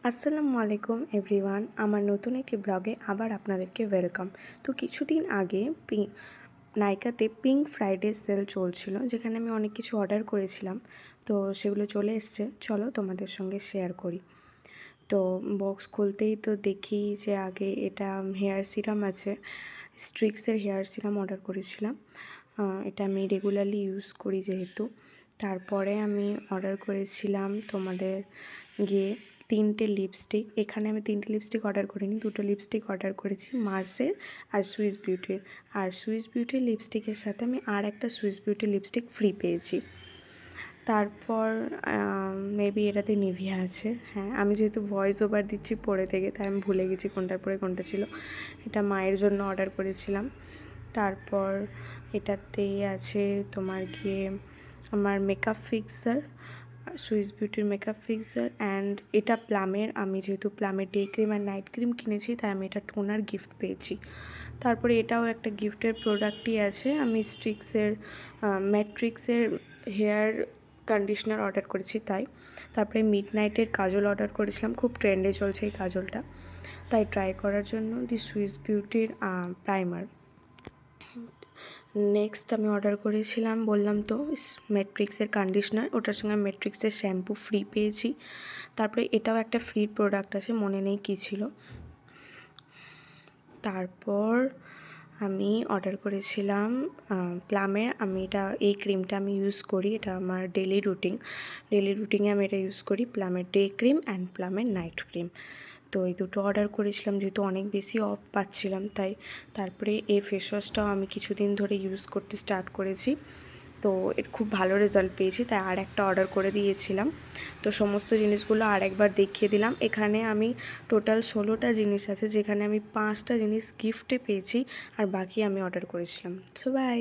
আসসালামু আলাইকুম এভরিওয়ান, আমার নতুন একটি ব্লগে আবার আপনাদেরকে ওয়েলকাম। তো কিছুদিন আগে নাইকাতে পিঙ্ক ফ্রাইডে সেল চলছিল, যেখানে আমি অনেক কিছু অর্ডার করেছিলাম। তো সেগুলো চলে এসছে, চলো তোমাদের সঙ্গে শেয়ার করি। তো বক্স খুলতেই তো দেখি যে আগে এটা হেয়ার সিরাম আছে, স্ট্রিক্সের হেয়ার সিরাম অর্ডার করেছিলাম। এটা আমি রেগুলারলি ইউজ করি যেহেতু। তারপরে আমি অর্ডার করেছিলাম তোমাদের গিয়ে 3টে লিপস্টিক। এখানে আমি 3টে লিপস্টিক অর্ডার করিনি, 2টো লিপস্টিক অর্ডার করেছি মার্সের আর সুইস বিউটির। আর সুইস বিউটির লিপস্টিকের সাথে আমি আর একটা সুইস বিউটি লিপস্টিক ফ্রি পেয়েছি। তারপর মেবি এটাতে নিভিয়া আছে। হ্যাঁ, আমি যেহেতু ভয়েস ওভার দিচ্ছি পরে থেকে, তাই আমি ভুলে গেছি কোনটার পরে কোনটা ছিল। এটা মায়ের জন্য অর্ডার করেছিলাম। তারপর এটাতেই আছে তোমার গিয়ে আমার মেকআপ ফিক্সার, সুইস বিউটির মেকআপ ফিক্সার। অ্যান্ড এটা প্লামের, আমি যেহেতু প্লামের ডে ক্রিম আর নাইট ক্রিম কিনেছি, তাই আমি এটা টোনার গিফট পেয়েছি। তারপরে এটাও একটা গিফটের প্রোডাক্টই আছে, আমি ম্যাট্রিক্সের হেয়ার কন্ডিশনার অর্ডার করেছি তাই। তারপরে মিডনাইটের কাজল অর্ডার করেছিলাম, খুব ট্রেন্ডে চলছে এই কাজলটা, তাই ট্রাই করার জন্য দি সুইস বিউটির প্রাইমার। নেক্সট আমি অর্ডার করেছিলাম, বললাম তো, ম্যাট্রিক্সের কন্ডিশনার, ওটার সঙ্গে ম্যাট্রিক্সের শ্যাম্পু ফ্রি পেয়েছি। তারপরে এটাও একটা ফ্রি প্রোডাক্ট আছে, মনে নেই কী ছিল। তারপর আমি অর্ডার করেছিলাম প্লামের, এই ক্রিমটা আমি ইউজ করি, এটা আমার ডেলি রুটিনে আমি এটা ইউজ করি, প্লামের ডে ক্রিম অ্যান্ড প্লামের নাইট ক্রিম। তো এই দুটো অর্ডার করেছিলাম যেহেতু অনেক বেশি অফ পাচ্ছিলাম তাই। তারপরে এই ফেস ওয়াশটাও আমি কিছুদিন ধরে ইউজ করতে স্টার্ট করেছি, তো এর খুব ভালো রেজাল্ট পেয়েছি, তাই আর একটা অর্ডার করে দিয়েছিলাম। তো সমস্ত জিনিসগুলো আর একবার দেখিয়ে দিলাম। এখানে আমি টোটাল 16টা জিনিস আছে, যেখানে আমি 5টা জিনিস গিফটে পেয়েছি আর বাকি আমি অর্ডার করেছিলাম। So by.